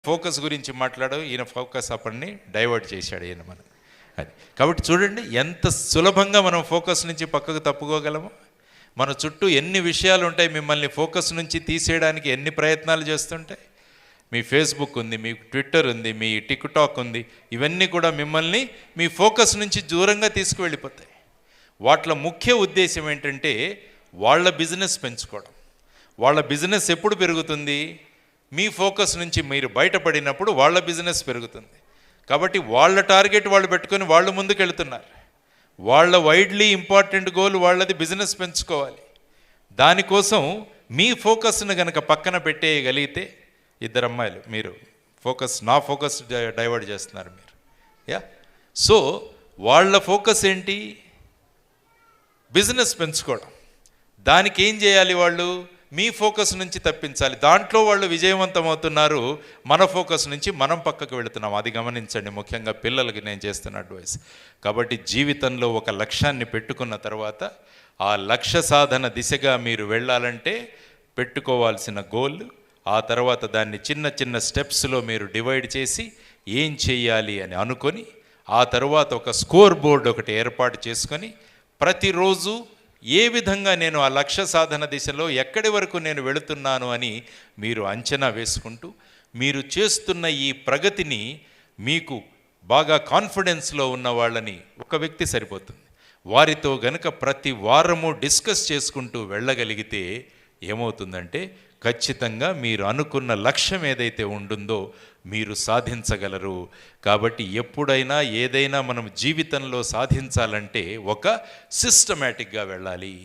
Focus గురించి మాట్లాడావు, ఈయన ఫోకస్ అప్పటిని డైవర్ట్ చేశాడు ఈయన మనం. అది కాబట్టి చూడండి ఎంత సులభంగా మనం ఫోకస్ నుంచి పక్కకు తప్పుకోగలము. మన చుట్టూ ఎన్ని విషయాలు ఉంటాయి, మిమ్మల్ని ఫోకస్ నుంచి తీసేయడానికి ఎన్ని ప్రయత్నాలు చేస్తుంటాయి. మీ ఫేస్బుక్ ఉంది, మీ ట్విట్టర్ ఉంది, మీ టిక్టాక్ ఉంది, ఇవన్నీ కూడా మిమ్మల్ని మీ ఫోకస్ నుంచి దూరంగా తీసుకువెళ్ళిపోతాయి. వాటిలో ముఖ్య ఉద్దేశం ఏంటంటే వాళ్ళ బిజినెస్ పెంచుకోవడం. వాళ్ళ బిజినెస్ ఎప్పుడు పెరుగుతుంది? మీ ఫోకస్ నుంచి మీరు బయటపడినప్పుడు వాళ్ళ బిజినెస్ పెరుగుతుంది. కాబట్టి వాళ్ళ టార్గెట్ వాళ్ళు పెట్టుకొని వాళ్ళు ముందుకు వెళుతున్నారు. వాళ్ళ వైడ్లీ ఇంపార్టెంట్ గోల్ వాళ్ళది బిజినెస్ పెంచుకోవాలి. దానికోసం మీ ఫోకస్ను కనుక పక్కన పెట్టేయగలిగితే, ఇద్దరు అమ్మాయిలు మీరు నా ఫోకస్ డైవర్ట్ చేస్తున్నారు మీరు. సో వాళ్ళ ఫోకస్ ఏంటి? బిజినెస్ పెంచుకోవడం. దానికి ఏం చేయాలి? వాళ్ళు మీ ఫోకస్ నుంచి తప్పించాలి. దాంట్లో వాళ్ళు విజయవంతం అవుతున్నారు. మన ఫోకస్ నుంచి మనం పక్కకు వెళుతున్నాం. అది గమనించండి, ముఖ్యంగా పిల్లలకి నేను చేస్తున్న అడ్వైస్. కాబట్టి జీవితంలో ఒక లక్ష్యాన్ని పెట్టుకున్న తర్వాత ఆ లక్ష్య సాధన దిశగా మీరు వెళ్ళాలంటే పెట్టుకోవాల్సిన గోల్, ఆ తర్వాత దాన్ని చిన్న చిన్న స్టెప్స్లో మీరు డివైడ్ చేసి ఏం చేయాలి అని అనుకొని, ఆ తర్వాత ఒక స్కోర్ బోర్డ్ ఒకటి ఏర్పాటు చేసుకొని ప్రతిరోజు ఏ విధంగా నేను ఆ లక్ష్య సాధన దిశలో ఎక్కడి వరకు నేను వెళుతున్నాను అని మీరు అంచనా వేసుకుంటూ, మీరు చేస్తున్న ఈ ప్రగతిని మీకు బాగా కాన్ఫిడెన్స్లో ఉన్న వాళ్ళని ఒక వ్యక్తి సరిపోతుంది, వారితో గనుక ప్రతి వారము డిస్కస్ చేసుకుంటూ వెళ్ళగలిగితే ఏమవుతుందంటే ఖచ్చితంగా మీరు అనుకున్న లక్ష్యం ఏదైతే ఉంటుందో మీరు సాధించగలరు. కాబట్టి ఎప్పుడైనా ఏదైనా మనం జీవితంలో సాధించాలంటే ఒక సిస్టమేటిక్గా వెళ్ళాలి.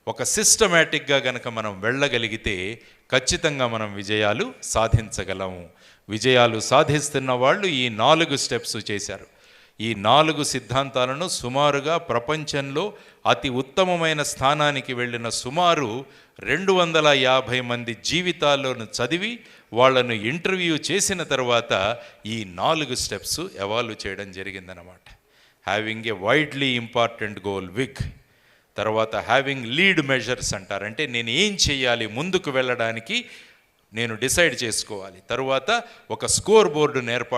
ఒక సిస్టమేటిక్గా గనక మనం వెళ్ళగలిగితే ఖచ్చితంగా మనం విజయాలు సాధించగలము. విజయాలు సాధిస్తున్న వాళ్ళు ఈ 4 స్టెప్స్ చేశారు. ఈ 4 సిద్ధాంతాలను సుమారుగా ప్రపంచంలో అతి ఉత్తమమైన స్థానానికి వెళ్ళిన సుమారు 250 మంది జీవితాల్లోను చదివి వాళ్ళను ఇంటర్వ్యూ చేసిన తర్వాత ఈ 4 స్టెప్స్ ఎవాల్వ్ చేయడం జరిగిందనమాట. Having a widely important goal wig, తర్వాత హ్యావింగ్ లీడ్ మెజర్స్ అంటారు, అంటే నేను ఏం చేయాలి ముందుకు వెళ్ళడానికి నేను డిసైడ్ చేసుకోవాలి. తరువాత ఒక స్కోర్ బోర్డును ఏర్పాటు